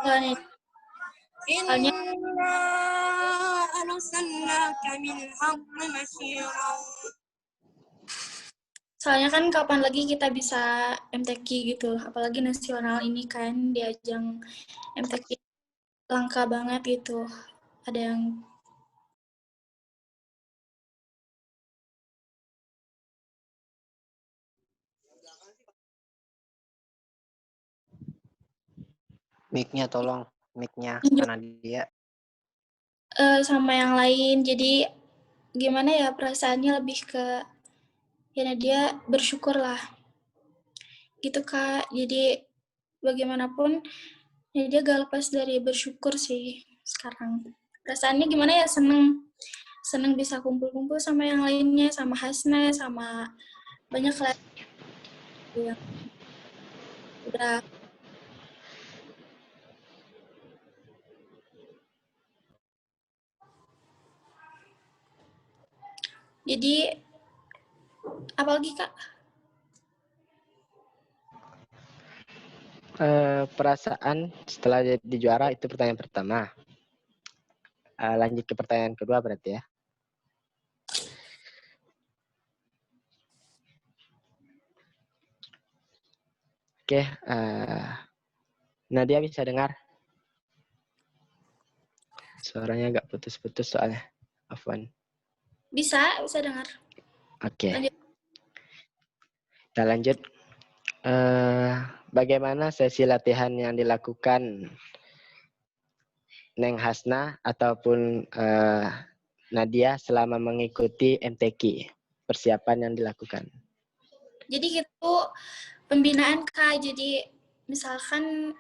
soalnya soalnya إنا أرسلناك بالحق بشيرا. soalnya kan kapan lagi kita bisa MTQ gitu, apalagi nasional ini kan di ajang MTQ langka banget gitu. Ada yang Mic-nya tolong, mic-nya karena dia. sama yang lain. Jadi gimana ya, perasaannya lebih ke ya dia bersyukur lah. Gitu Kak. Jadi bagaimanapun ya dia gak lepas dari bersyukur sih sekarang. Perasaannya gimana ya, seneng bisa kumpul-kumpul sama yang lainnya, sama Hasna, sama banyak lah yang udah. Jadi apalagi Kak? Perasaan setelah jadi juara itu pertanyaan pertama. Lanjut ke pertanyaan kedua berarti ya. Oke, Nadia bisa dengar? Suaranya agak putus-putus soalnya. Afwan. Bisa dengar. Oke. Lanjut. Kita lanjut. Bagaimana sesi latihan yang dilakukan Neng Hasna ataupun Nadia selama mengikuti MTQ? Persiapan yang dilakukan. Jadi itu pembinaan Kak. Jadi misalkan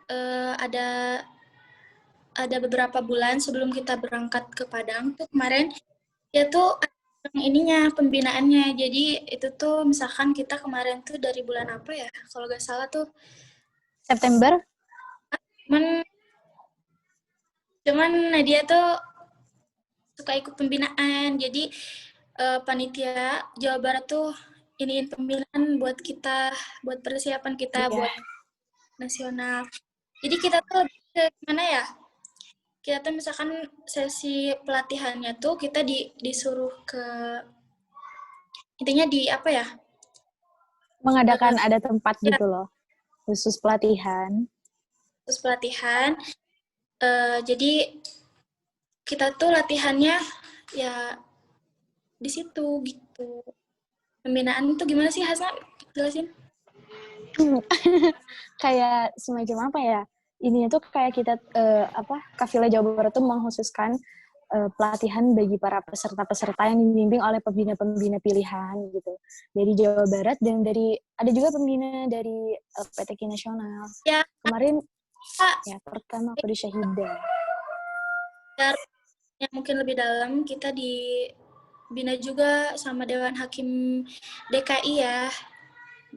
ada beberapa bulan sebelum kita berangkat ke Padang tuh kemarin ya tuh ininya pembinaannya. Jadi itu tuh misalkan kita kemarin tuh dari bulan apa ya? Kalau nggak salah tuh September. Cuman Nadia tuh suka ikut pembinaan. Jadi panitia Jawa Barat tuh iniin pembinaan buat kita, buat persiapan kita buat nasional. Jadi kita tuh lebih ke gimana ya? Kita tuh misalkan sesi pelatihannya tuh kita disuruh ke intinya di apa ya? Mengadakan ada tempat gitu loh, khusus pelatihan. Terus pelatihan. Jadi kita tuh latihannya ya di situ gitu. Pembinaan tuh gimana sih Hasan? Jelasin. Kayak semacam apa ya? Ini tuh kayak kita Kafila Jawa Barat tuh mengkhususkan pelatihan bagi para peserta-peserta yang dibimbing oleh pembina-pembina pilihan gitu. Dari Jawa Barat dan ada juga pembina dari PTQ nasional. Ya. Kemarin ya pertama aku di Syahida. Yang mungkin lebih dalam kita dibina juga sama Dewan Hakim DKI ya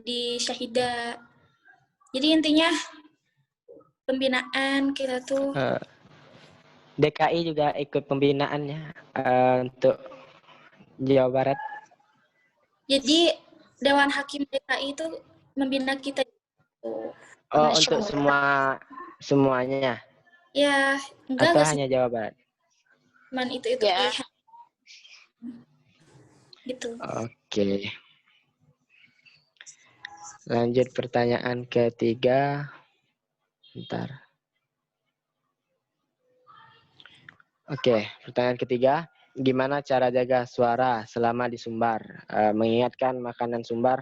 di Syahida. Jadi intinya pembinaan kita tuh DKI juga ikut pembinaannya untuk Jawa Barat. Jadi Dewan Hakim DKI itu membina kita. Oh, untuk semuanya? Ya, enggak hanya Jawa Barat? Cuman itu ya. pilihan. Gitu. Oke. Lanjut pertanyaan ketiga. Bentar. Oke, pertanyaan ketiga. Gimana cara jaga suara selama di Sumbar? Mengingatkan makanan Sumbar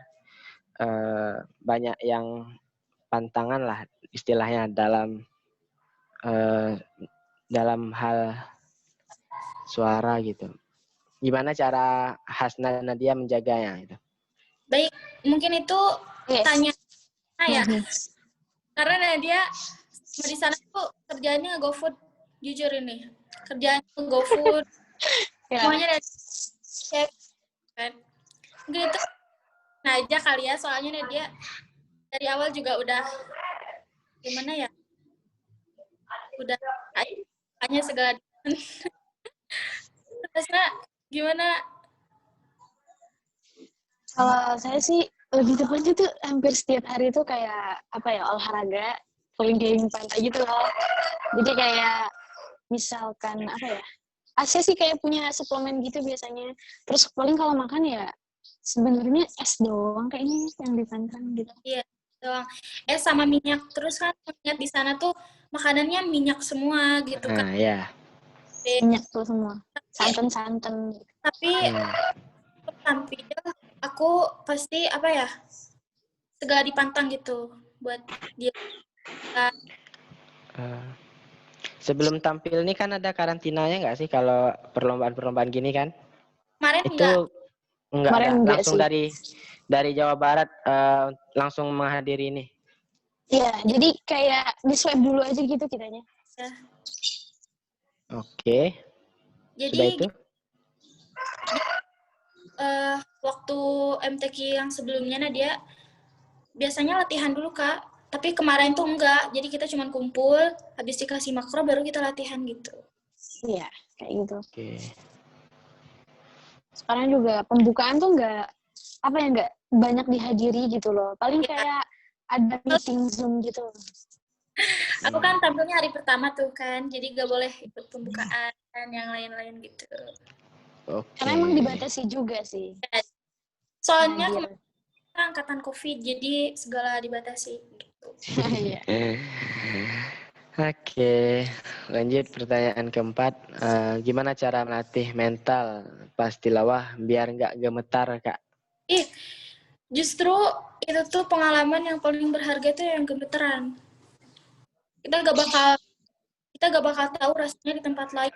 banyak yang pantangan lah istilahnya dalam hal suara gitu. Gimana cara Hasna Nadia menjaganya gitu? Baik, mungkin itu tanya ya. Karena Nadia di sana tuh kerjaannya GoFood, jujur ini. Kerjaannya GoFood. Semuanya dari cek kan. Mungkin itu nah aja kali ya, soalnya Nadia dari awal juga udah gimana ya? Udah hanya segala Hasna gimana? Kalau saya sih lebih tepatnya tuh hampir setiap hari tuh kayak olahraga keliling-keliling pantai gitu loh. Jadi kayak misalkan apa ya? Asia sih kayak punya suplemen gitu biasanya. Terus paling kalau makan ya sebenarnya es doang kayaknya yang dipantang gitu. Iya, doang. Sama minyak. Terus kan minyak di sana tuh makanannya minyak semua gitu kan. Ah, ya. Minyak tuh semua. Santan-santan. Tapi untuk tampil aku pasti apa ya? Segala dipantang gitu buat dia. Eh, sebelum tampil nih kan ada karantinanya nggak sih kalau perlombaan-perlombaan gini kan? Kemarin enggak. Itu nggak ada, Kemarin enggak langsung sih. dari Jawa Barat langsung menghadiri ini. Iya, jadi kayak di swab dulu aja gitu kitanya. Ya. Oke. Sudah Jadi itu? waktu MTQ yang sebelumnya dia biasanya latihan dulu Kak. Tapi kemarin tuh enggak. Jadi kita cuma kumpul, habis dikasih makro baru kita latihan gitu. Iya, kayak gitu. Oke. Sekarang juga pembukaan tuh nggak banyak dihadiri gitu loh. Paling kayak ada meeting Zoom gitu. Aku kan tampilnya hari pertama tuh kan, jadi gak boleh ikut pembukaan dan yang lain-lain gitu. Oke. Karena emang dibatasi juga sih. Soalnya Hadir. kemarin kita angkatan COVID, jadi segala dibatasi gitu. Iya. Oke, lanjut pertanyaan keempat. Gimana cara melatih mental pas tilawah biar nggak gemetar, Kak? Justru itu tuh pengalaman yang paling berharga tuh yang gemeteran. Kita gak bakal tahu rasanya di tempat lain.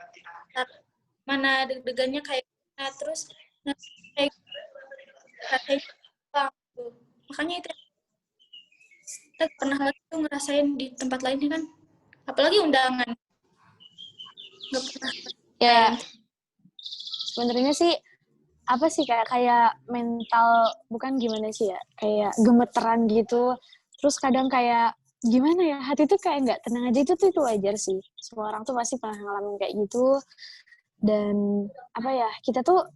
Mana deg-degannya kayak gimana, terus kayak rasanya gitu. Makanya itu kita pernah lagi tuh ngerasain di tempat lainnya kan. Apalagi undangan. Gak pernah. Ya, sebenarnya sih apa sih kayak mental bukan gimana sih ya, kayak gemeteran gitu. Terus kadang kayak gimana ya, hati tuh kayak nggak tenang aja, itu wajar sih. Semua orang tuh pasti pernah ngalamin kayak gitu. Dan apa ya, kita tuh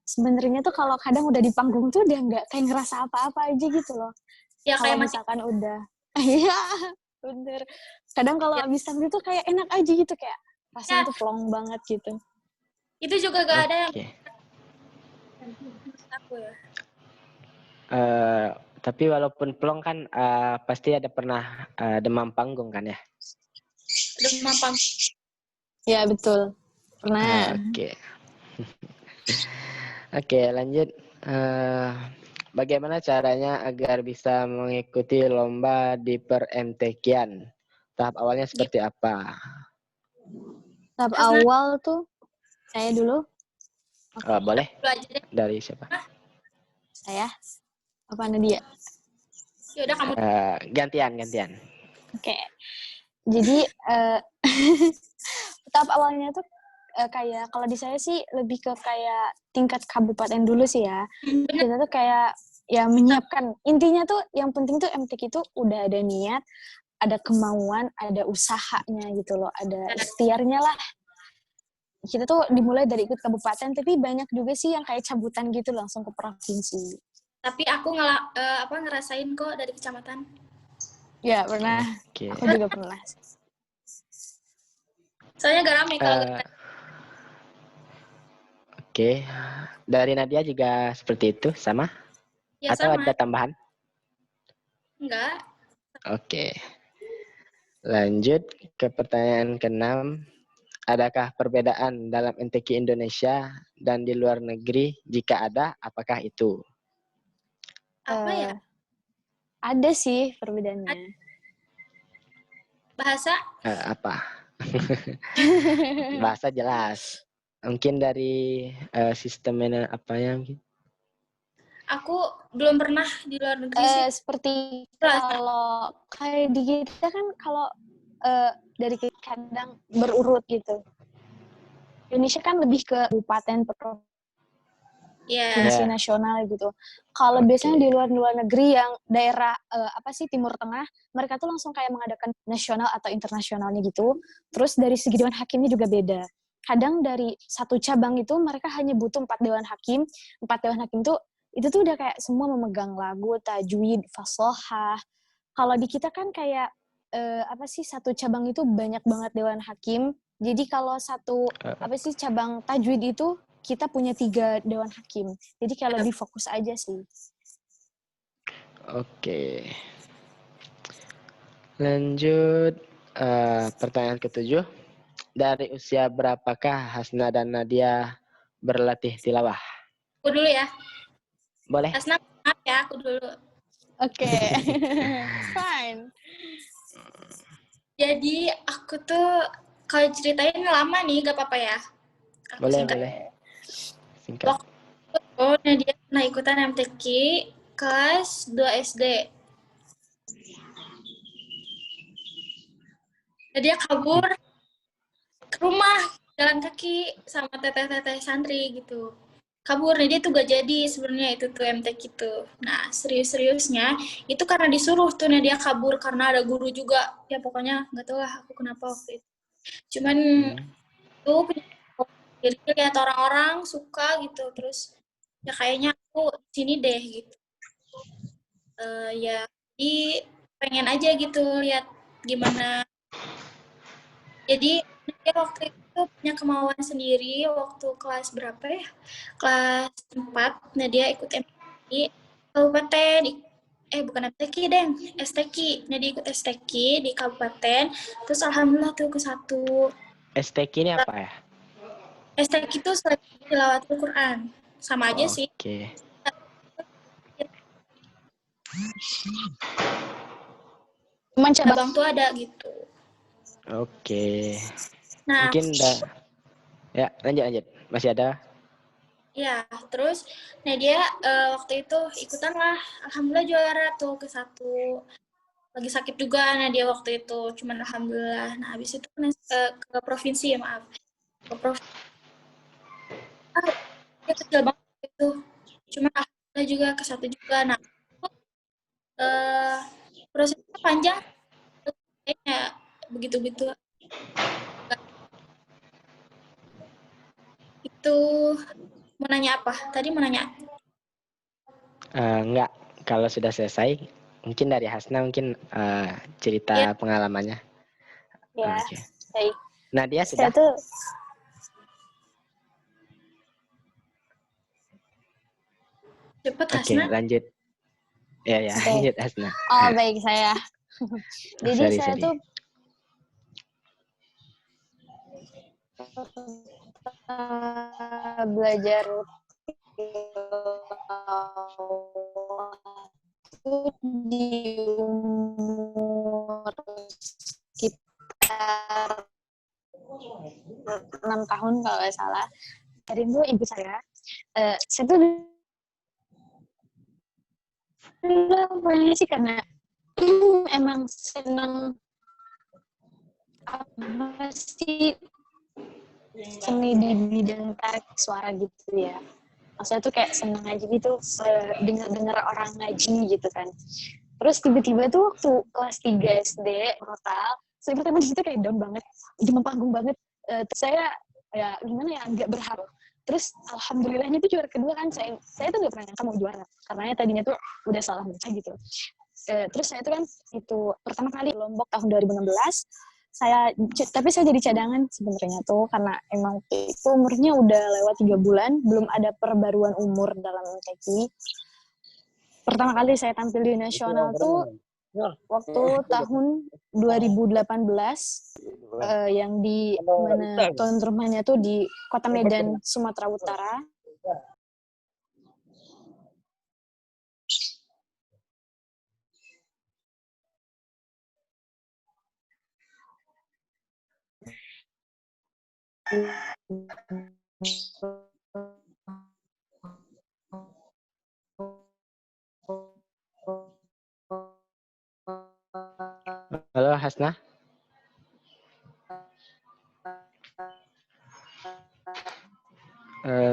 sebenarnya tuh kalau kadang udah di panggung tuh udah nggak kayak ngerasa apa-apa aja gitu loh. Ya Kalau kayak masih misalkan udah, iya bener. Kadang kalau ya, habis tampil tuh kayak enak aja gitu, kayak rasanya ya, tuh plong banget gitu. itu juga gak ada yang Oke. aku ya. Tapi walaupun plong kan pasti ada pernah demam panggung kan ya? Demam panggung. Ya betul, pernah. Oke. Oke, lanjut. Bagaimana caranya agar bisa mengikuti lomba di per-MTQ-an? Tahap awalnya seperti apa? Tahap Karena awal tuh saya dulu. Boleh? dulu aja deh. Dari siapa? Saya apa Nadia? Ya udah kamu. Gantian. Oke. Jadi tahap awalnya tuh kayak kalau di saya sih lebih ke kayak tingkat kabupaten dulu sih ya. Bener. Kita tuh kayak ya menyiapkan. Intinya tuh yang penting tuh MTQ itu udah ada niat, ada kemauan, ada usahanya gitu loh, ada ikhtiarnya lah. Kita tuh dimulai dari ikut kabupaten, tapi banyak juga sih yang kayak cabutan gitu langsung ke provinsi. Tapi aku ngerasain kok dari kecamatan. Ya pernah. Oke. Aku juga pernah. Soalnya gak rame kalau Oke. Dari Nadia juga seperti itu, sama? ya Atau sama. ada tambahan? Enggak. Oke. Lanjut ke pertanyaan ke-6. Adakah perbedaan dalam MTQ Indonesia dan di luar negeri? Jika ada, apakah itu? Apa ya? Ada sih perbedaannya. Bahasa? Apa? Bahasa jelas. Mungkin dari sistemnya apanya mungkin? Aku belum pernah di luar negeri sih. Seperti Bahasa. kalau kayak di kita kan kalau dari kadang berurut gitu. Indonesia kan lebih ke kabupaten provinsi Iya. nasional gitu. Kalau Oke. biasanya di luar negeri yang daerah Timur Tengah, mereka tuh langsung kayak mengadakan nasional atau internasionalnya gitu. Terus dari segi dewan hakimnya juga beda. Kadang dari satu cabang itu mereka hanya butuh 4 dewan hakim. 4 dewan hakim itu tuh udah kayak semua memegang lagu, tajwid, fasohah. Kalau di kita kan kayak apa sih satu cabang itu banyak banget dewan hakim. Jadi kalau satu apa sih cabang tajwid itu kita punya 3 dewan hakim. Jadi kayak lebih fokus aja sih. Oke. Lanjut pertanyaan ke-7. Dari usia berapakah Hasna dan Nadia berlatih tilawah? Aku dulu ya. Boleh? Asna, maaf ya, aku dulu. Oke. Fine. Jadi aku tuh kalau ceritain lama nih, gak apa-apa ya. Aku Boleh, singkat. boleh. Singkat. Waktu itu Nadia pernah ikutan MTQ kelas 2 SD. Nadia kabur ke rumah jalan kaki sama teteh-teteh santri gitu. Kabur, dia tuh gak jadi sebenarnya itu tuh MTQ itu. Nah, serius-seriusnya itu karena disuruh tuh Nadia kabur karena ada guru juga. Ya pokoknya nggak tahu lah aku kenapa waktu itu. Cuman tuh jadi lihat orang-orang suka gitu, terus ya kayaknya aku di sini deh gitu. Ya jadi pengen aja gitu lihat gimana. Jadi dia waktu itu punya kemauan sendiri waktu kelas berapa ya? Kelas 4. Nah dia ikut MTQ kabupaten. Bukan MTQ deng, STQ. Nah dia ikut STQ di kabupaten. Terus alhamdulillah tuh ke 1. STQ ini apa ya? STQ itu seleksi tilawatul Quran. Sama aja sih. Oke. Cuman Cabang tuh ada gitu. Oke. Nah, Mungkin udah. Ya, lanjut. Masih ada? ya, terus nah dia waktu itu ikutan lah, alhamdulillah juara tuh ke 1. Lagi sakit juga, nah dia waktu itu, cuman alhamdulillah. Nah habis itu ke provinsi ya maaf, ke provinsi. Dia kecil banget itu, cuman alhamdulillah juga ke 1 juga. Nah prosesnya panjang, kayaknya begitu-begitu. Itu mau nanya apa? Tadi mau nanya. Enggak. Kalau sudah selesai, mungkin dari Hasna mungkin cerita pengalamannya. ya, Oke. baik. Nadia Saya sudah? tuh Cepet Oke, Hasna. lanjut. Ya, Oke. lanjut Hasna. Oh, baik saya. Jadi saya Sorry. tuh belajar itu di umur sekitar 6 tahun kalau nggak salah. Dari itu ibu saya tuh dulu sih karena emang senang apa sih seni di bidang tarik suara gitu ya. Maksudnya tuh kayak seneng aja gitu dengar orang ngaji gitu kan. Terus tiba-tiba tuh waktu kelas 3 SD total, saya pertama di situ kayak down banget, di panggung banget. Terus saya ya gimana ya nggak berharap. Terus alhamdulillahnya tuh juara kedua kan, saya tuh nggak pernah nyangka mau juara karena tadinya tuh udah salah baca gitu. Terus saya tuh kan itu pertama kali Lombok tahun 2016 tapi saya jadi cadangan sebenarnya tuh karena emang itu umurnya udah lewat 3 bulan, belum ada perbaruan umur dalam MTQ. Pertama kali saya tampil di nasional tuh waktu tahun 2018 yang di mana tuan rumahnya tuh di Kota Medan, Sumatera Utara. Halo Hasna.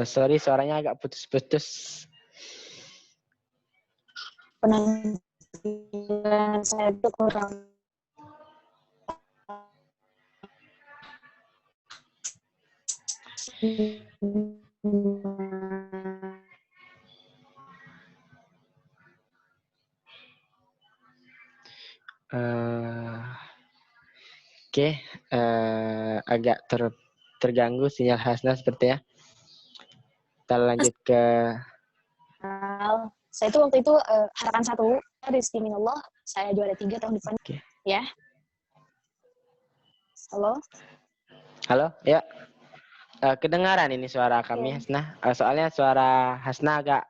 Sorry, suaranya agak putus-putus. Penampilan saya tuh kurang Oke, agak terganggu sinyal Hasna sepertinya. Kita lanjut ke Saya itu waktu itu harapan 1, rizki minallah, saya juara 3 tahun depan. Oke. Ya. Halo? halo, ya. Kedengaran ini suara kami Oke. Hasna. Soalnya suara Hasna agak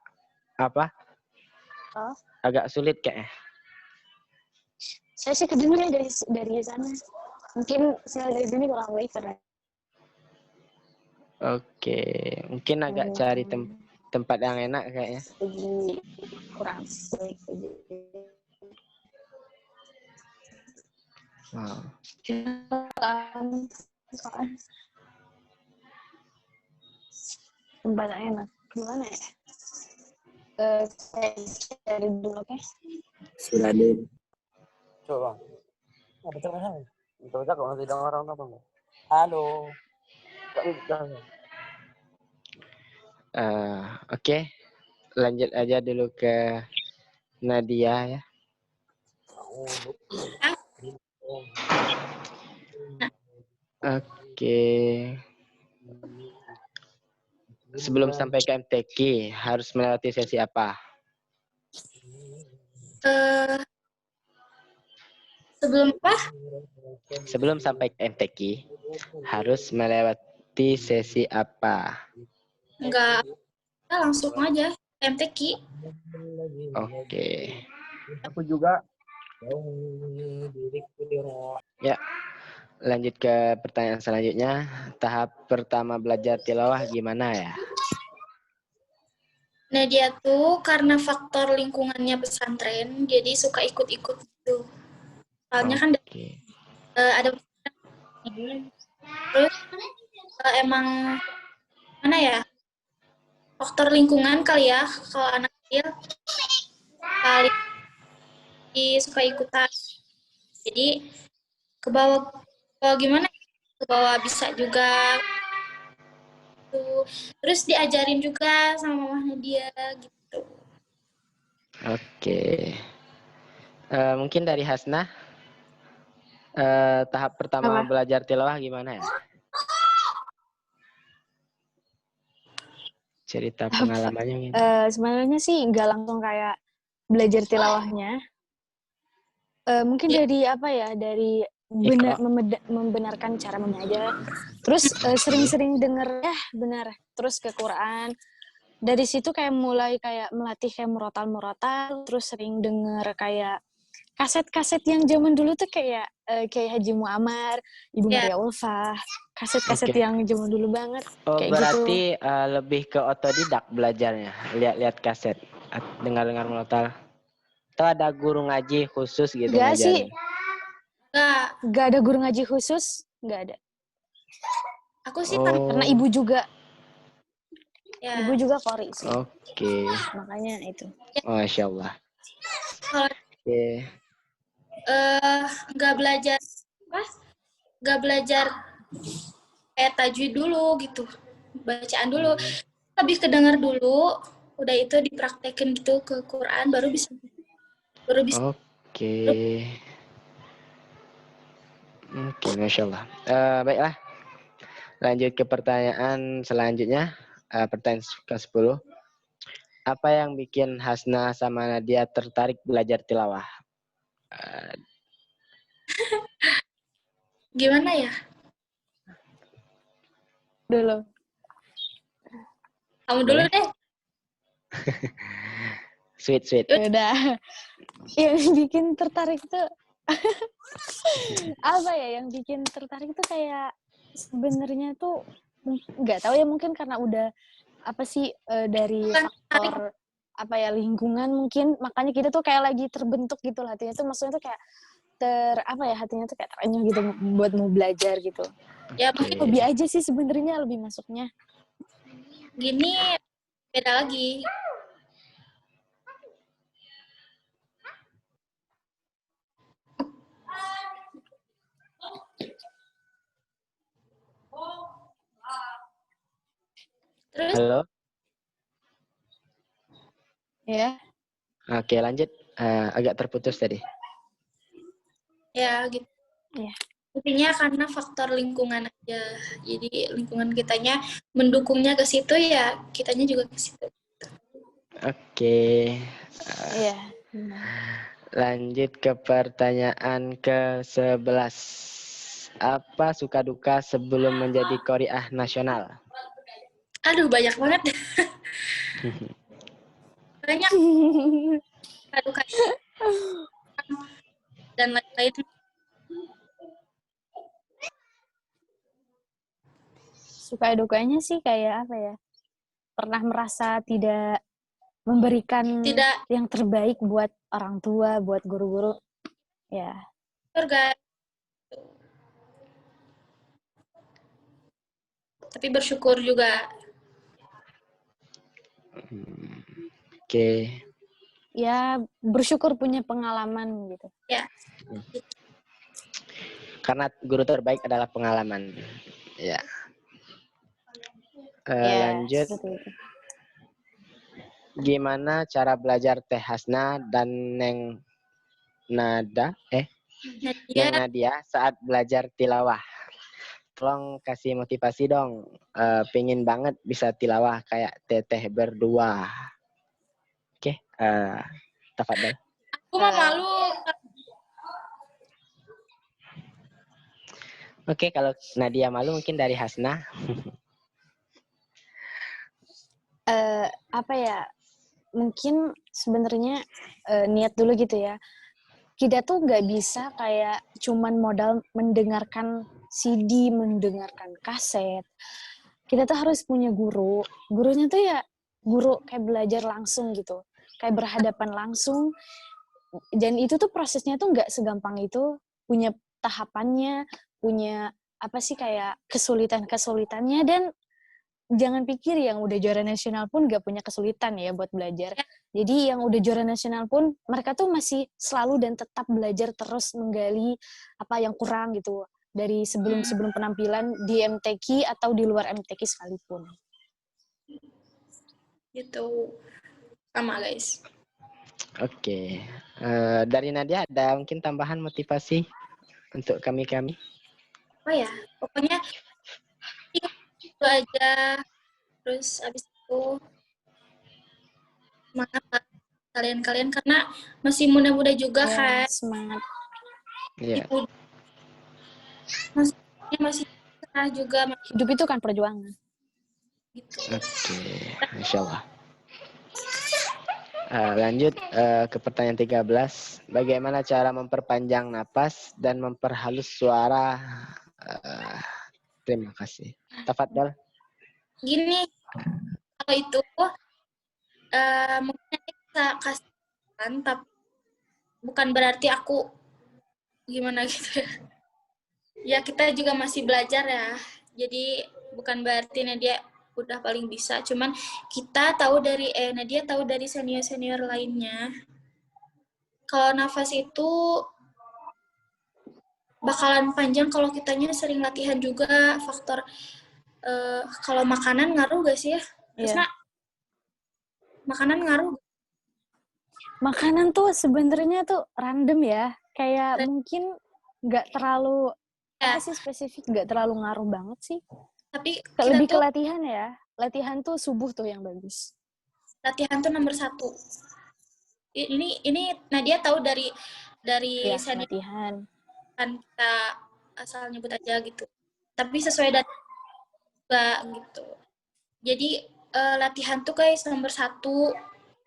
apa? Oh. Agak sulit kayaknya. Saya sih kedengeran dari sana. Mungkin sinyal dari sini kurang baik karena Oke, mungkin agak cari tempat yang enak kayaknya. lagi kurang baik aja. Wow. Soalnya tempat yang enak. Gimana ya? Saya cari dulu, oke? Sudah di. Coba. Betul kan? Betul kan kalau tidak orang apa enggak? Halo. Oke, lanjut aja dulu ke Nadia ya. Oke. Sebelum sampai ke MTQ, harus melewati sesi apa? Sebelum apa? Sebelum sampai ke MTQ, harus melewati sesi apa? Enggak, kita langsung aja MTQ. Oke. Aku juga. Ya, lanjut ke pertanyaan selanjutnya. Tahap pertama belajar tilawah gimana ya? Nah, dia tuh karena faktor lingkungannya pesantren, jadi suka ikut-ikut gitu. Soalnya kan Oke. ada terus emang mana ya? Faktor lingkungan kali ya, kalau anak kecil kali suka ikutan. Jadi ke bawah gimana? Ke bawah bisa juga tuh. Terus diajarin juga sama mamahnya dia gitu. Oke. Mungkin dari Hasna, tahap pertama Apa? belajar tilawah gimana ya? Cerita pengalamannya gitu. Sebenarnya sih nggak langsung kayak belajar tilawahnya. Mungkin Ya. dari apa ya, dari Iqra. membenarkan cara membaca. Terus sering-sering denger benar. Terus ke Quran. Dari situ kayak mulai kayak melatih kayak murotal. Terus sering denger kayak kaset-kaset yang zaman dulu tuh kayak Haji Muammar, Ibu Ya. Maria Ulfa, kaset-kaset Oke. yang zaman dulu banget. Oh, Kayak berarti gitu. lebih ke otodidak belajarnya, lihat-lihat kaset, dengar-dengar murotal. Atau ada guru ngaji khusus gitu Enggak sih, ngajarin? enggak ada guru ngaji khusus, enggak ada. Aku sih Karena Oh, ibu juga ya. qori sih. oke. Makanya itu. Masya Allah. Kalau Oke. nggak belajar apa? Nggak belajar kayak tajwid dulu gitu, bacaan dulu. Lebih kedengar dulu, udah itu dipraktekin gitu ke Quran, baru bisa Oke. Oke, Masya Allah. Baiklah, lanjut ke pertanyaan selanjutnya. Pertanyaan ke-10. Apa yang bikin Hasna sama Nadia tertarik belajar tilawah? gimana ya? Dulu. Kamu dulu Boleh? deh. Sweet. Udah. Yang bikin tertarik tuh apa ya? Yang bikin tertarik tuh kayak sebenarnya tuh nggak tahu ya, mungkin karena udah apa sih dari faktor apa ya, lingkungan mungkin, makanya kita tuh kayak lagi terbentuk gitu lah hatinya tuh, maksudnya tuh kayak hatinya tuh kayak terenyuh gitu buat mau belajar gitu. Ya Oke. mungkin Hobi aja sih sebenarnya lebih masuknya. gini beda lagi. Terus Halo? Ya. Oke, lanjut. Agak terputus tadi. ya gitu. Iya. intinya karena faktor lingkungan aja. Jadi lingkungan kitanya mendukungnya ke situ ya, kitanya juga ke situ. Oke. Iya. Lanjut ke pertanyaan ke-11. Apa suka duka sebelum menjadi Qori'ah nasional? Aduh, banyak banget. Banyak. Aduh, dan lain-lain. Suka dukanya sih kayak apa ya? Pernah merasa tidak memberikan Tidak yang terbaik buat orang tua, buat guru-guru. Ya. guys. Tapi bersyukur juga. Oke. Ya, bersyukur punya pengalaman gitu. Ya. Karena guru terbaik adalah pengalaman. Ya. Ya, Lanjut. seperti itu. Gimana cara belajar Teh Hasna dan Neng Nadia, Nadia saat belajar tilawah? Tolong kasih motivasi dong. Pengen banget bisa tilawah kayak teteh berdua. Oke, tafadhol. aku mah malu. Oke, kalau Nadia malu mungkin dari Hasna. Apa ya? Mungkin sebenarnya niat dulu gitu ya. Kita tuh nggak bisa kayak cuman modal mendengarkan CD, mendengarkan kaset. Kita tuh harus punya guru. Gurunya tuh ya guru kayak belajar langsung gitu. Kayak berhadapan langsung. Dan itu tuh prosesnya tuh nggak segampang itu. Punya tahapannya, punya apa sih kayak kesulitan-kesulitannya. Dan jangan pikir yang udah juara nasional pun nggak punya kesulitan ya buat belajar. Jadi yang udah juara nasional pun mereka tuh masih selalu dan tetap belajar terus menggali apa yang kurang gitu dari sebelum penampilan di MTQ atau di luar MTQ sekalipun. Gitu. Sama guys. Oke. Dari Nadia ada mungkin tambahan motivasi untuk kami-kami? Oh ya, pokoknya itu aja. Terus abis itu semangat lah kalian-kalian karena masih muda-muda juga Ya, kan. semangat. Iya. Masih cerah juga Hidup itu kan perjuangan. gitu. Oke, Masya Allah. Lanjut ke pertanyaan 13. Bagaimana cara memperpanjang napas dan memperhalus suara? Terima kasih. Tafadhol. Gini, kalau itu mungkin nanti bisa kasih kan, tapi bukan berarti aku gimana gitu ya. Ya kita juga masih belajar ya. Jadi bukan berarti Nadia udah paling bisa. Cuman kita tahu dari Nadia tahu dari senior-senior lainnya. Kalau nafas itu bakalan panjang kalau kitanya sering latihan juga. Faktor kalau makanan ngaruh gak sih ya? Terus Iya. makanan ngaruh. Makanan tuh sebenarnya tuh random ya. Kayak mungkin nggak terlalu apa sih spesifik, nggak terlalu ngaruh banget sih. Tapi kita Lebih ke tuh latihan ya. Latihan tuh subuh tuh yang bagus. latihan tuh nomor 1. Ini Nadia tahu dari Ya, senior latihan. kan kita asal nyebut aja gitu. Tapi sesuai data juga gitu. Jadi latihan tuh guys nomor 1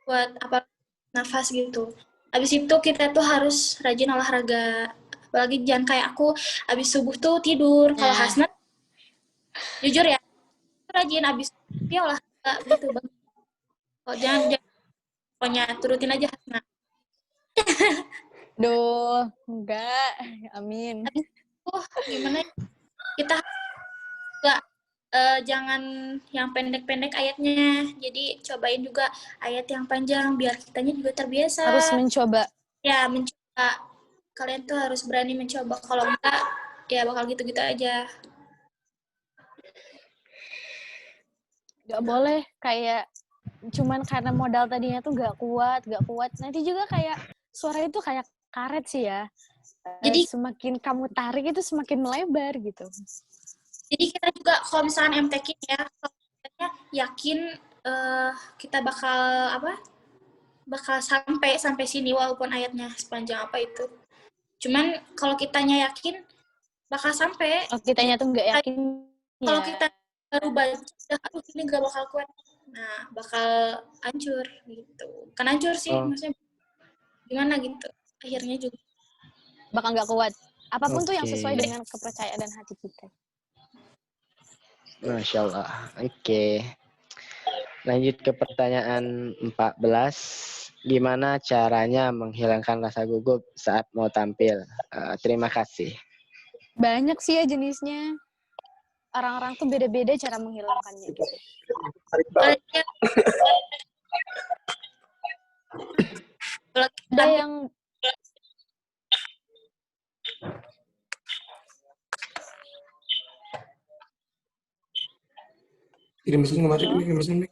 buat apa nafas gitu. Habis itu kita tuh harus rajin olahraga. Apalagi jangan kayak aku habis subuh tuh tidur. Kalau Hasna jujur ya rajin habis dia olahraga gitu bang. Kalau jangan pokoknya turutin aja Hasna. Duh, enggak. Amin. Gimana kita juga jangan yang pendek-pendek ayatnya. Jadi cobain juga ayat yang panjang biar kitanya juga terbiasa. Harus mencoba. Ya, mencoba. Kalian tuh harus berani mencoba. Kalau enggak, ya bakal gitu-gitu aja. Gak boleh kayak cuman karena modal tadinya tuh gak kuat. Nanti juga kayak suara itu kayak karet sih ya. Jadi semakin kamu tarik itu semakin melebar gitu. Jadi kita juga kalau misalnya MTQ ya, kalau kita yakin kita bakal sampai sini walaupun ayatnya sepanjang apa itu. Cuman kalau kitanya yakin bakal sampai. Kalau kitanya tuh nggak yakin Kalau ya. kita baru baca, aduh ini nggak bakal kuat. Nah, bakal hancur gitu. Kan hancur sih, maksudnya gimana gitu. Akhirnya juga. Bakal nggak kuat. Apapun tuh yang Oke. sesuai dengan kepercayaan dan hati kita. Masya Allah. Oke. Lanjut ke pertanyaan 14. Gimana caranya menghilangkan rasa gugup saat mau tampil? Terima kasih. Banyak sih ya jenisnya. Orang-orang tuh beda-beda cara menghilangkannya gitu. Ada yang Kirim mesin nggak mati, kirim mesin.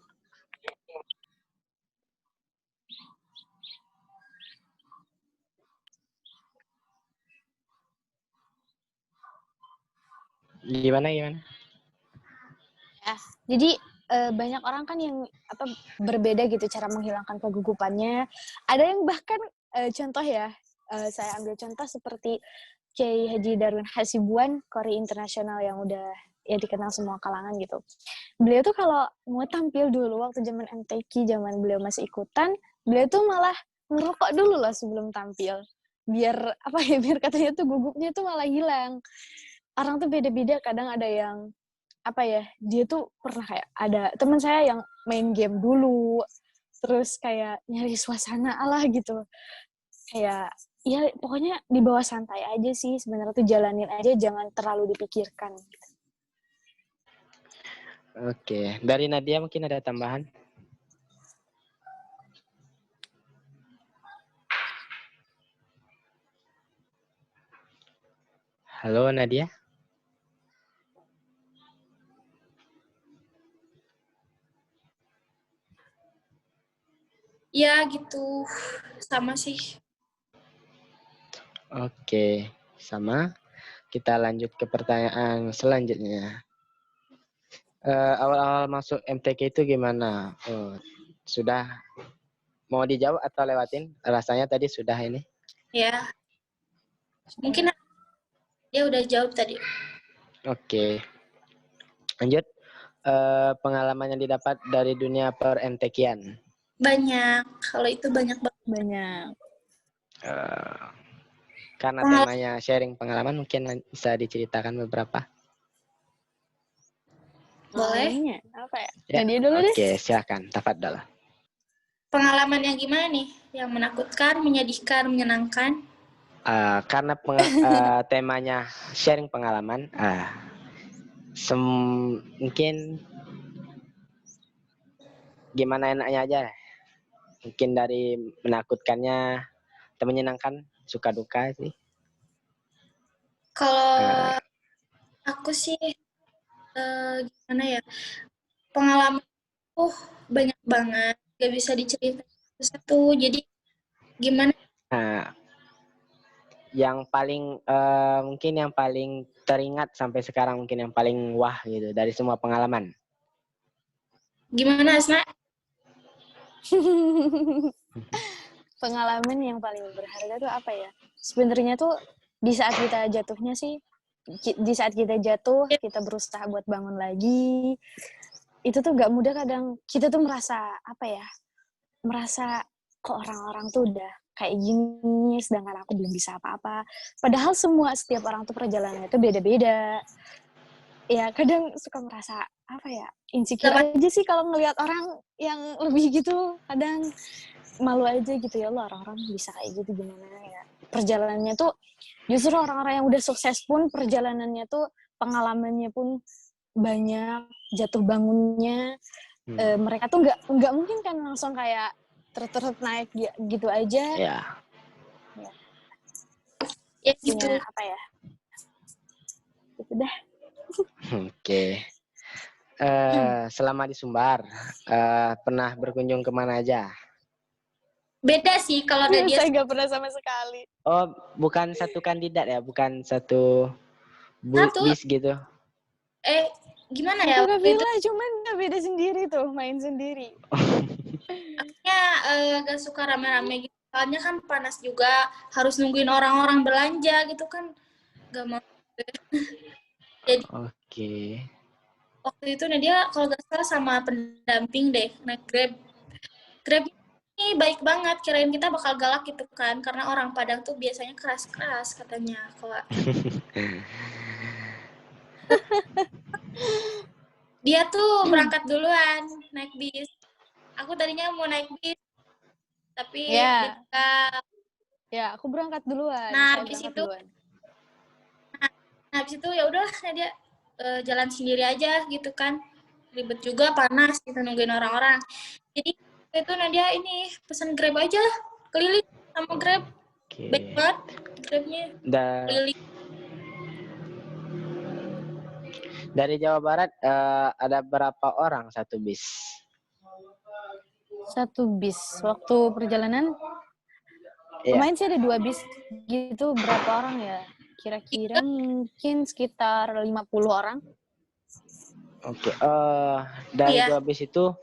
Gimana? ya, jadi banyak orang kan yang berbeda gitu cara menghilangkan kegugupannya. Ada yang bahkan contoh ya, saya ambil contoh seperti Kiai Haji Darwin Hasibuan, Qori internasional yang udah ya dikenal semua kalangan gitu. Beliau tuh kalau mau tampil dulu waktu zaman MTQ, zaman beliau masih ikutan, beliau tuh malah ngerokok dulu loh sebelum tampil. Biar biar katanya tuh gugupnya tuh malah hilang. Orang tuh beda-beda, kadang ada yang dia tuh pernah kayak ada teman saya yang main game dulu, terus kayak nyari suasana Allah gitu. Kayak ya pokoknya dibawa santai aja sih sebenarnya tuh, jalanin aja, jangan terlalu dipikirkan. Oke. Dari Nadia mungkin ada tambahan? Halo Nadia. Ya gitu, sama sih. Oke, sama. Kita lanjut ke pertanyaan selanjutnya. Awal-awal masuk MTQ itu gimana? Sudah mau dijawab atau lewatin? Rasanya tadi sudah ini. Ya, mungkin dia udah jawab tadi. Oke. Lanjut. Pengalaman yang didapat dari dunia per MTQ-an. Banyak, kalau itu banyak banget. Banyak. Karena temanya sharing pengalaman, mungkin bisa diceritakan beberapa. Boleh? Apa ya? Ya, Nadia dulu deh. Oke, silakan. Tafadhol. Pengalaman yang gimana nih? Yang menakutkan, menyedihkan, menyenangkan? Karena temanya sharing pengalaman, mungkin gimana enaknya aja. Mungkin dari menakutkannya atau menyenangkan, suka duka sih. Kalau aku sih gimana ya, pengalaman banyak banget, gak bisa diceritain satu. Jadi gimana? Yang paling mungkin yang paling teringat sampai sekarang, mungkin yang paling wah gitu dari semua pengalaman. Gimana Asna? Pengalaman yang paling berharga tuh apa ya? Sebenarnya tuh di saat kita jatuhnya sih, di saat kita jatuh, kita berusaha buat bangun lagi. Itu tuh gak mudah, kadang kita tuh merasa kok orang-orang tuh udah kayak gini, sedangkan aku belum bisa apa-apa. Padahal setiap orang tuh perjalanannya itu beda-beda. Ya kadang suka merasa insecure aja sih kalau ngelihat orang yang lebih gitu. Kadang malu aja gitu, ya Allah, orang-orang bisa kayak gitu gimana ya. Perjalanannya tuh justru orang-orang yang udah sukses pun perjalanannya tuh pengalamannya pun banyak, jatuh bangunnya. Mereka tuh nggak mungkin kan langsung kayak terus naik gitu aja. Ya. Ya gitu. Gitu dah. Oke. Selama di Sumbar, pernah berkunjung kemana aja? Beda sih kalau Nadia. Saya nggak pernah sama sekali. Oh, bukan satu kandidat ya, bukan satu Satu, bis gitu. gimana ya Satu waktu itu? kafilah, cuman nggak beda sendiri tuh, main sendiri. Akhirnya gak suka rame-rame gitu. Soalnya kan panas juga, harus nungguin orang-orang belanja gitu kan. Gak mau. Jadi Oke. waktu itu Nadia kalau gak salah sama pendamping deh, naik Grab. Grab ini baik banget, kirain kita bakal galak gitu kan. Karena orang Padang tuh biasanya keras-keras katanya. Kalau dia tuh berangkat duluan naik bis. Aku tadinya mau naik bis, tapi dia Ya, ya, aku berangkat duluan. nah Saya habis berangkat itu duluan. habis itu ya udah dia jalan sendiri aja gitu kan, ribet juga, panas kita nungguin orang-orang. Jadi itu Nadia ini pesan Grab aja, keliling sama Grab. Baik Oke. banget Grabnya, keliling. Dari Jawa Barat ada berapa orang satu bis? Satu bis. Waktu perjalanan, Iya. kemarin sih ada 2 bis gitu. Berapa orang ya? Kira-kira mungkin sekitar 50 orang. Oke. Dari Iya. 2 bis itu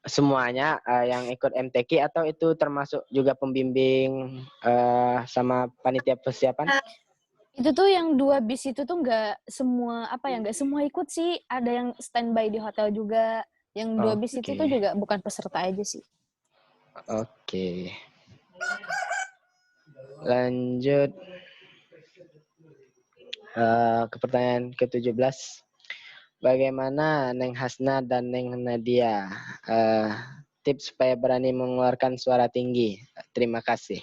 semuanya yang ikut MTQ atau itu termasuk juga pembimbing sama panitia persiapan? Itu tuh yang 2 bis itu tuh nggak semua nggak semua ikut sih. Ada yang standby di hotel juga. Yang 2 bis itu tuh juga bukan peserta aja sih. Oke. Lanjut ke pertanyaan ke-17. Bagaimana Neng Hasna dan Neng Nadia tips supaya berani mengeluarkan suara tinggi? Terima kasih.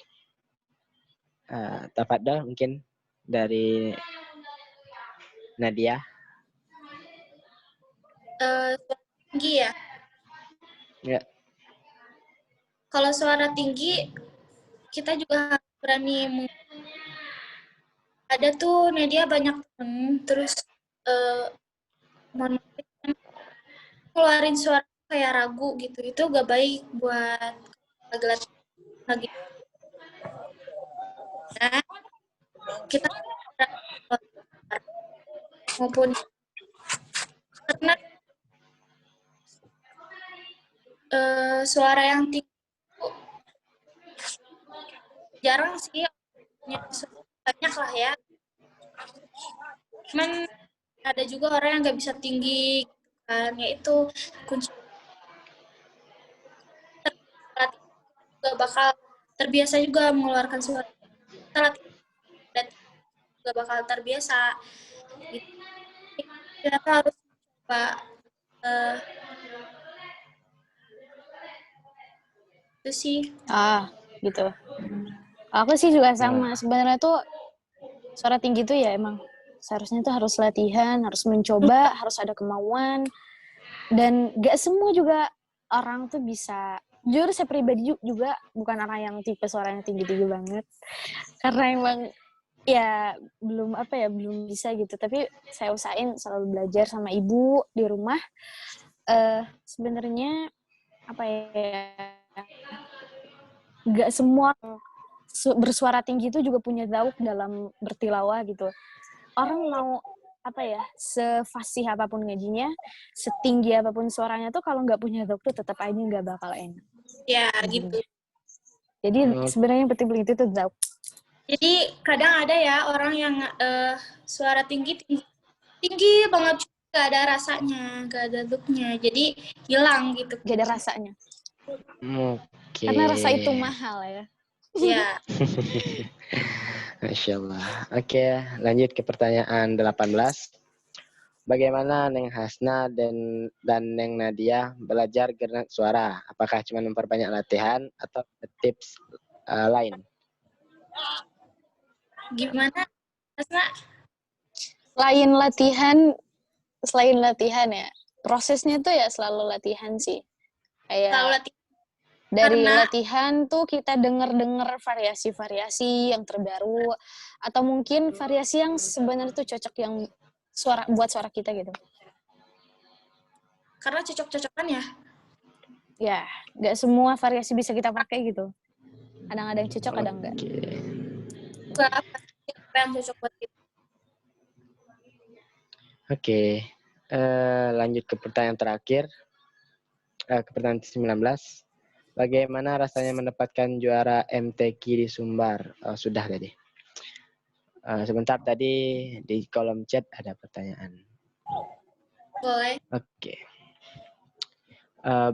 Tafadhol mungkin dari Nadia. Suara tinggi ya. Ya. Kalau suara tinggi kita juga harus berani. Ada tuh Nadia banyak temen, terus keluarin suara kayak ragu gitu, itu gak baik buat lagi. Nah, kita maupun karena suara yang tinggi jarang sih, banyak lah ya. Cuman ada juga orang yang nggak bisa tinggi kan, yaitu kunci juga bakal terbiasa juga mengeluarkan suara. Dan juga bakal terbiasa. Gitu. Kita harus coba itu sih. Gitu. Aku sih juga sama. Sebenarnya tuh suara tinggi tuh ya emang seharusnya tuh harus latihan, harus mencoba, harus ada kemauan. Dan gak semua juga orang tuh bisa. Jujur saya pribadi juga bukan orang yang tipe suara yang tinggi-tinggi banget. Karena emang ya belum bisa gitu. Tapi saya usahain selalu belajar sama ibu di rumah. Sebenarnya gak semua bersuara tinggi itu juga punya zauk dalam bertilawah gitu. Orang mau sefasih apapun ngajinya, setinggi apapun suaranya tuh kalau nggak punya zauk tuh tetap aja nggak bakal enak. Ya gitu. Jadi sebenarnya yang penting itu tuh zauk. Jadi kadang ada ya orang yang suara tinggi banget, gak ada rasanya, gak ada zauknya, jadi hilang gitu. Gak ada rasanya. Oke. Karena rasa itu mahal ya. Ya. Masya Allah. Oke, lanjut ke pertanyaan 18. Bagaimana Neng Hasna dan Neng Nadia belajar gerak suara? Apakah cuma memperbanyak latihan atau tips lain? Gimana, Hasna? Selain latihan ya, prosesnya tuh ya selalu latihan sih. Kayak dari latihan tuh kita denger variasi-variasi yang terbaru, atau mungkin variasi yang sebenarnya tuh cocok yang buat suara kita gitu. Karena cocok-cocokan ya? ya nggak semua variasi bisa kita pakai gitu. Kadang ada yang cocok, kadang enggak. Apa yang cocok buat kita? Oke. Lanjut ke pertanyaan terakhir. Ke pertanyaan 19. Bagaimana rasanya mendapatkan juara MTQ di Sumbar? Sudah tadi. Sebentar, tadi di kolom chat ada pertanyaan. Boleh. Oke.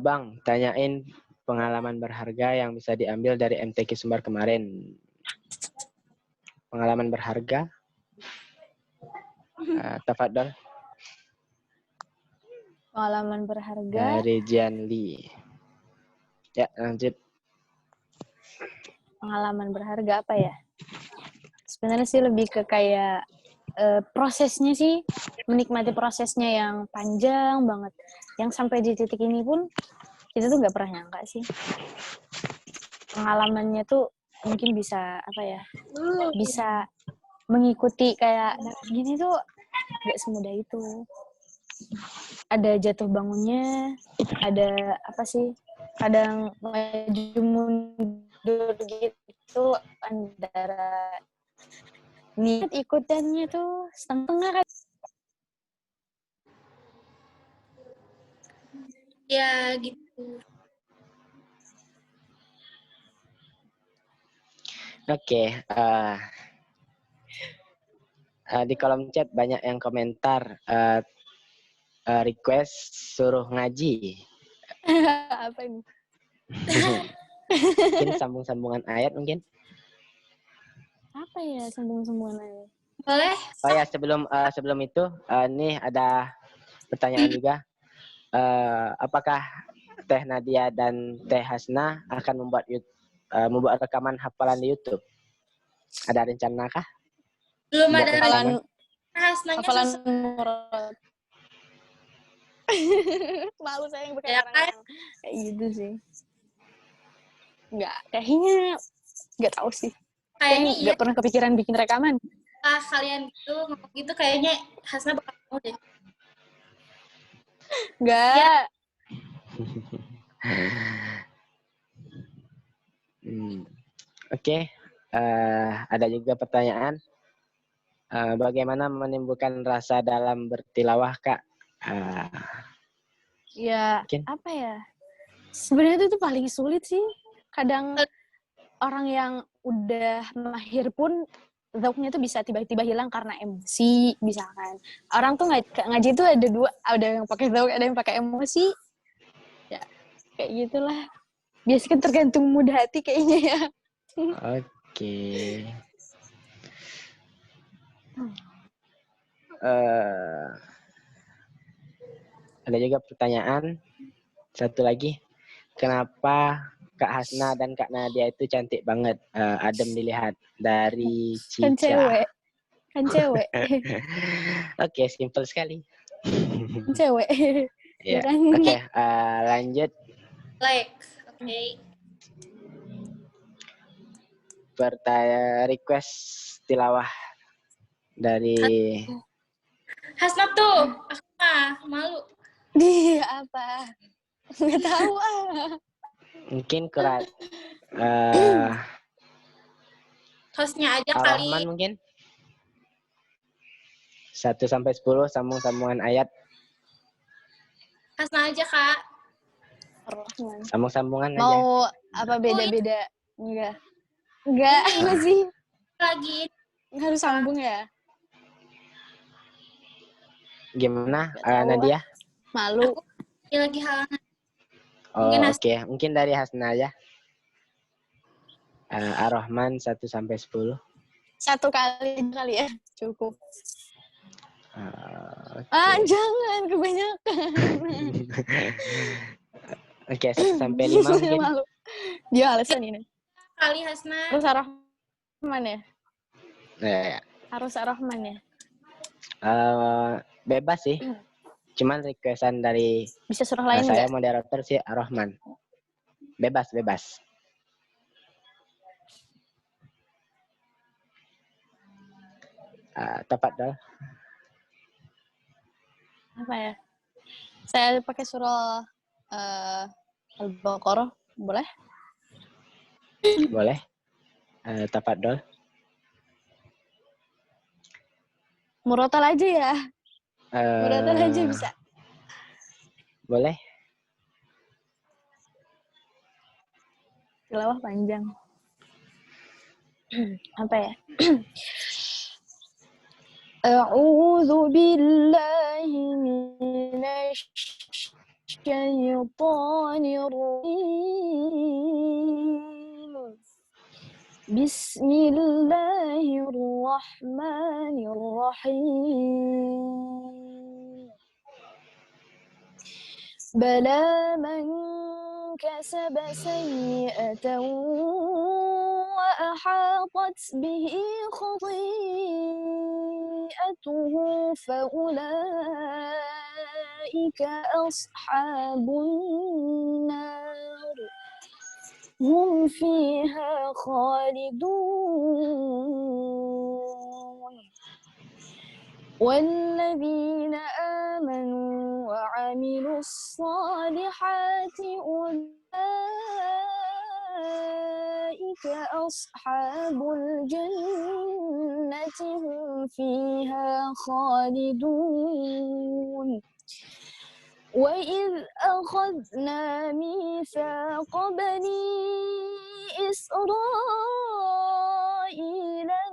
Bang, tanyain pengalaman berharga yang bisa diambil dari MTQ Sumbar kemarin. Pengalaman berharga? Tafadhol. Pengalaman berharga. Dari Jian Lee. Ya, lanjut. Pengalaman berharga apa ya? Sebenarnya sih lebih ke kayak prosesnya sih, menikmati prosesnya yang panjang banget. Yang sampai di titik ini pun kita tuh nggak pernah nyangka sih. Pengalamannya tuh mungkin bisa apa ya? Bisa mengikuti kayak gini tuh nggak semudah itu. Ada jatuh bangunnya, ada apa sih? Kadang maju mundur gitu antara niat ikutannya tuh setengah kan. Ya gitu. Oke. Di kolom chat banyak yang komentar request suruh ngaji. Apa ini? Mungkin sambung-sambungan ayat mungkin. Apa ya sambung-sambungan? Boleh. Oh ya, sebelum itu nih ada pertanyaan juga. Apakah Teh Nadia dan Teh Hasna akan membuat rekaman hafalan di YouTube? Ada rencana kah? Belum Buat ada rekaman? Hasnanya Hafalan susah. murad. Malu saya yang Ya orang kan? yang kayak gitu sih. Kayaknya nggak tahu sih. Kayaknya iya. Nggak pernah kepikiran bikin rekaman. Kalian gitu ngomong gitu kayaknya Hasna bakal mau deh. Nggak. Oke. Ada juga pertanyaan. Bagaimana menimbulkan rasa dalam bertilawah, Kak? Ya, Mungkin. apa ya? Sebenarnya itu paling sulit sih. Kadang orang yang udah mahir pun zauknya tuh bisa tiba-tiba hilang karena emosi, misalkan. Orang tuh ngaji tuh ada dua, ada yang pakai zauk, ada yang pakai emosi. Ya, kayak gitulah. Biasanya kan tergantung mood hati kayaknya ya. Oke. Ada juga pertanyaan satu lagi, kenapa Kak Hasna dan Kak Nadia itu cantik banget, adem dilihat dari Cica. Kan cewek. Oke, simple sekali. Cewek. Ya, kan? oke, lanjut. Oke. Pertanyaan request tilawah dari Hasna tuh, aku malu. Dia apa? Nggak tahu mungkin kurat Hostnya aja Ar-Rahman kali. mungkin 1 sampai 10 sambung-sambungan ayat. Hasna aja, Kak. Ar-Rahman. Sambung-sambungan aja. Mau apa beda-beda? Enggak apa sih? Lagi. Harus sambung ya? Gimana, Tahu, Nadia? Malu. Lagi halangan. Oke. Mungkin dari Hasna aja. Ar-Rahman 1 sampai 10. 1 kali ya, cukup. Okay. Jangan kebanyakan. Oke, 1 sampai 5 mungkin. Malu. Dia alasan ini. Kali Hasna. Harus Ar-Rahman ya? Ya. Harus Ar-Rahman ya? Bebas sih. Cuman requestan dari bisa surah lain saya nggak? moderator sih Ar-Rahman. Bebas. Tafadhol. Apa ya? Saya pakai surah Al-Baqarah, boleh? Boleh? Tafadhol. Murotal aja ya. Murotal aja Eh, bisa. Boleh? Tilawah panjang. Apa ya? A'udzu billahi minasy syaithanir rajim. Bismillahirrahmanirrahim. Bala man kasaba sayyi'atan wa ahatat bihi khati'atuhu fa ulaika ashabun nar hum fiha khalidun. والذين آمنوا وعملوا الصالحات أولئك أصحاب الجنة هم فيها خالدون. وإذ أخذنا ميثاق بني إسرائيل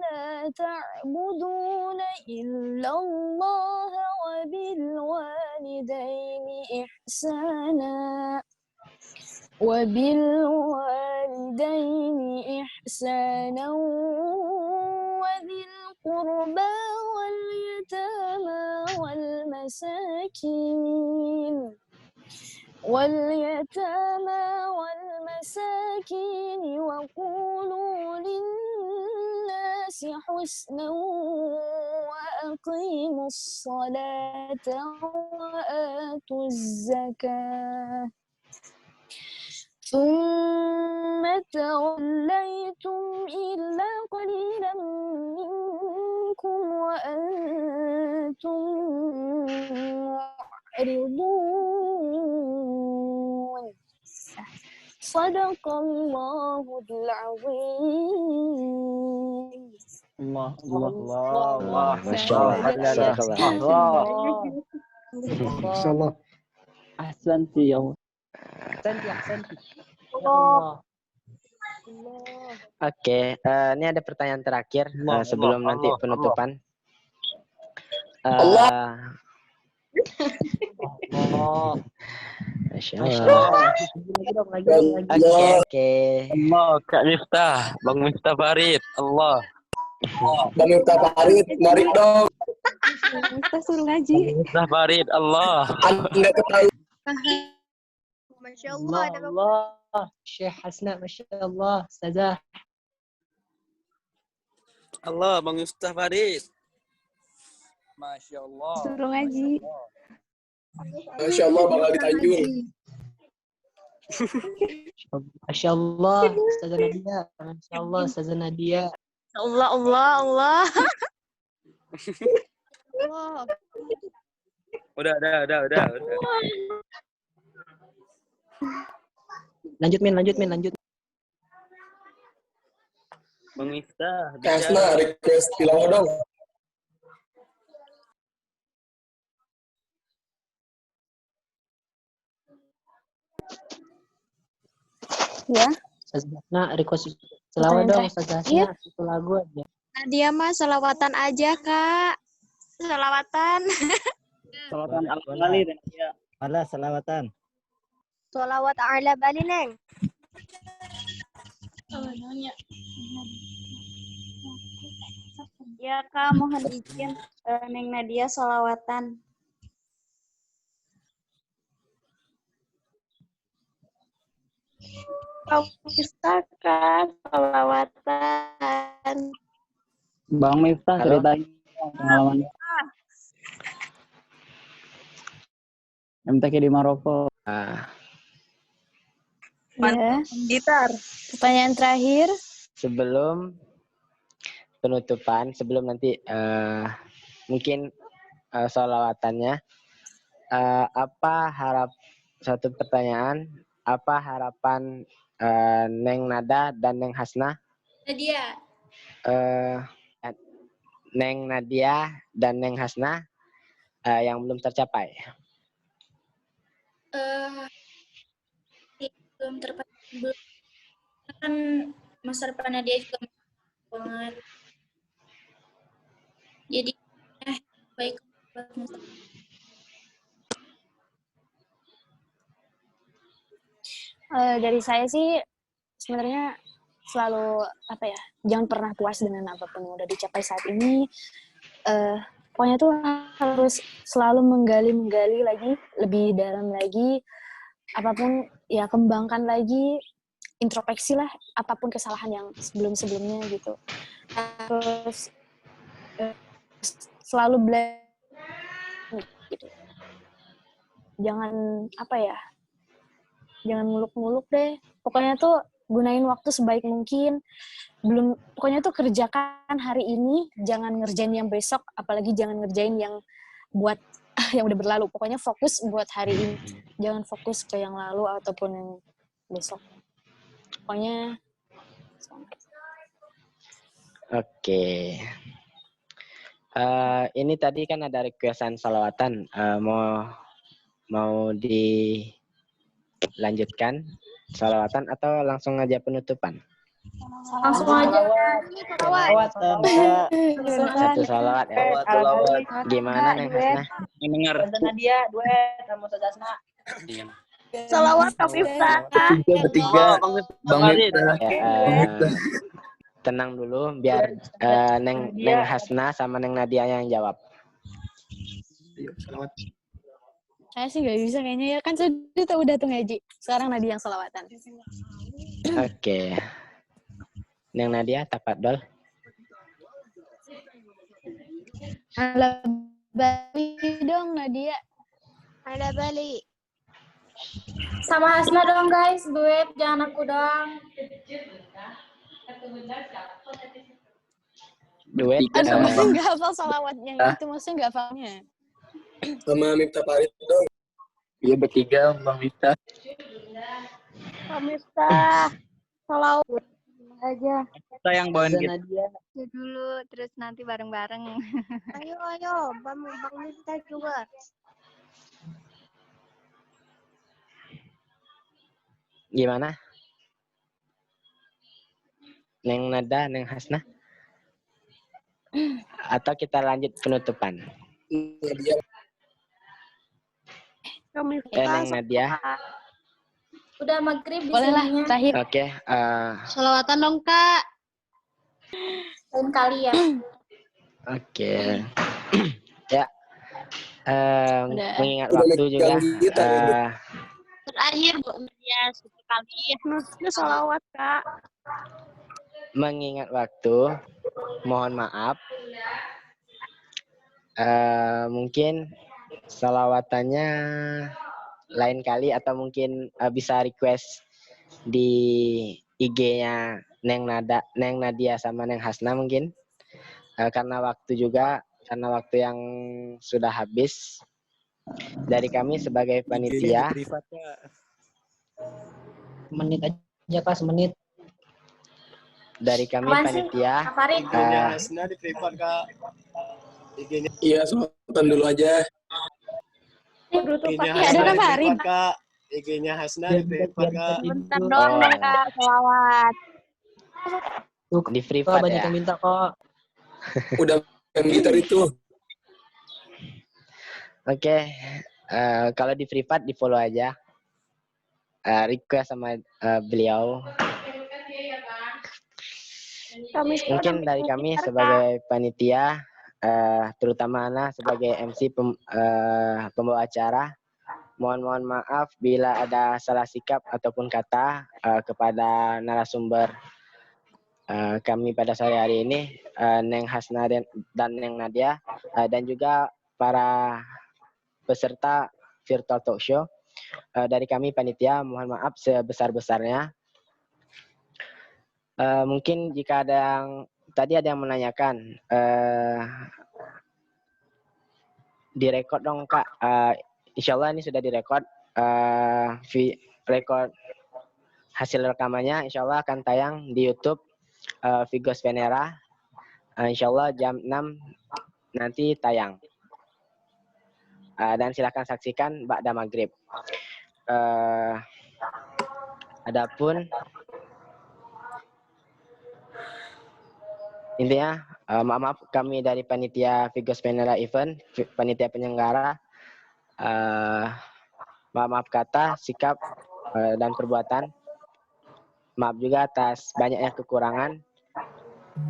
لا تعبدون إلا الله وبالوالدين إحسانا وذي القربى واليتامى والمساكين وقولوا للناس حسنا وأقيموا الصلاة وآتوا الزكاة ثم توليتم إلا قليلا منكم وأنتم معرضون. صدق الله العظيم. Allah, Allah, Allah, Allah. Masya Allah. Sadaqallah. Insyaallah. Ahsanti ya Allah. Ahsanti. Oke, ini ada pertanyaan terakhir sebelum nanti penutupan. Masya Allah. Oke. Allah, Kak Miftah, Bang Miftah Farid, Allah. Bang Miftah Farid, narik dong. Kita suruh ngaji. Miftah Farid, Allah. Anda ketahui. Masya Allah. Allah. Syekh Hasna, Masya Allah. Ustazah. Allah, Bang Miftah Farid. Masya Allah. Suruh ngaji. Masya Allah, Bang Ali Tanjung. Masya Allah. Ustazah Nadia. Masya Allah, Ustazah Nadia. Allah. Allah. Udah. Lanjut, Min. Bang Miftah. Kasna, request tilawah dong. Ya. Ustazah Hasna, request selawat dong. Ustazah Hasna, satu lagu aja. Nadia mah selawatan aja, Kak. Selawatan. Salawatan al-Bali dan dia. Ala salawatan. Selawat ala Bali, Neng. Ya, Kak, mohon izin Neng Nadia selawatan. Bisa, Kak, selawatan. Bang Miftah ceritain pengalamannya. MTQ di Maroko. Ya. Gitar. Pertanyaan terakhir. Sebelum penutupan, sebelum nanti mungkin sholawatannya, apa satu pertanyaan, apa harapan Neng Nada dan Neng Hasna? Nadia. Eh, Neng Nadia dan Neng Hasna yang belum tercapai. Belum tercapai. Kan masa depan Nadia juga banget. Jadi baik buat masa. Dari saya sih sebenarnya selalu jangan pernah puas dengan apapun yang udah dicapai saat ini. Pokoknya tuh harus selalu menggali lagi, lebih dalam lagi, apapun ya kembangkan lagi, introspeksi lah apapun kesalahan yang sebelumnya gitu. Terus selalu belajar gitu. Jangan jangan muluk-muluk deh. Pokoknya tuh gunain waktu sebaik mungkin. Pokoknya tuh kerjakan hari ini, jangan ngerjain yang besok, apalagi jangan ngerjain yang buat yang udah berlalu. Pokoknya fokus buat hari ini. Jangan fokus ke yang lalu ataupun yang besok. Pokoknya Oke. Ini tadi kan ada requestan salawatan. Mau dilanjutkan salawatan atau langsung aja penutupan? Langsung aja. Satu salawat ya. Gimana Neng Hasna? Mendengar. Nadia, duet sama Ustaz Hasna. Salawat Kak Miftah. Bertiga. Bang Miftah. Tenang dulu biar Neng Hasna sama Neng Nadia yang jawab. saya sih nggak bisa kayaknya ya, kan saya udah tuh ngaji. Sekarang Nadia yang salawatan. Oke. Neng Nadia tafadhol. Ala Bali dong Nadia. Ada Bali. Sama Hasna dong guys, duet, jangan aku doang. Duet. Aduh, maksudnya nggak hafal salawatnya itu, maksudnya nggak hafalnya. Sama Miftah Farid dong. Iya bertiga Bang Miftah. Kak Miftah. Salawat aja. Kita yang bawain Ustaz kita. Nadia. Dulu, terus nanti bareng-bareng. Ayo, Bang Miftah juga. Gimana? Neng Nada, Neng Hasna? Atau kita lanjut penutupan? Nadia. Kak Miftah. Neng Nadia. Udah maghrib di Boleh lah, sininya. terakhir. Oke. Salawatan dong, Kak. Lain kali ya. Oke. Ya. Udah. Mengingat Udah waktu juga. megang gitar ini. Terakhir, Bu Nadia, sekali. Itu salawat, Kak. Mengingat waktu, mohon maaf. Mungkin salawatannya lain kali atau mungkin bisa request di IG-nya Neng Nadia sama Neng Hasna mungkin. Karena waktu yang sudah habis. Dari kami sebagai panitia. Menit aja Kak, semenit. Dari kami Apaan sih? panitia. Kak Farid. Hasna di privat Kak. Iya, salawatan dulu aja. IG-nya Iya, ada Kak Farid. Kak. IG-nya Hasna Biar kita Bentar tidur. doang deh, Kak. Salawat. Tuh, Di Kak, privat banyak ya. yang minta kok. Udah megang gitar itu. Oke. Kalau di privat di follow aja. Request sama beliau. Mungkin dari kami sebagai panitia, terutama Ana sebagai MC pembawa acara, mohon maaf bila ada salah sikap ataupun kata kepada narasumber kami pada sore hari ini, Neng Hasna dan Neng Nadia, dan juga para peserta virtual talk show. Dari kami panitia mohon maaf sebesar-besarnya. Mungkin jika tadi ada yang menanyakan, direkod dong Kak. Insya Allah ini sudah direkod record hasil rekamannya insya Allah akan tayang di YouTube Vigos Venera. Insya Allah jam 6 nanti tayang. Dan silakan saksikan ba'da maghrib. Adapun intinya maaf kami dari panitia Vigos Venera Event, panitia penyelenggara, maaf kata, sikap dan perbuatan. Maaf juga atas banyaknya kekurangan.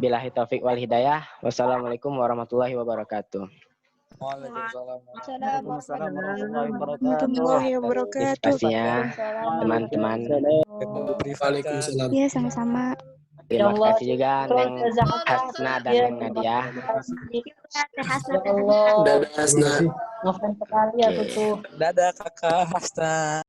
Billahi taufik wal hidayah. Wassalamualaikum warahmatullahi wabarakatuh. Warahmatullahi wabarakatuh. Pastinya teman-teman. Waalaikumsalam. Iya, sama-sama. Terima kasih juga Neng Hasna dan Neng Nadia. Ya Allah. Dadah Hasna. Ngefans sekali aku tuh. Dadah kakak Hasna.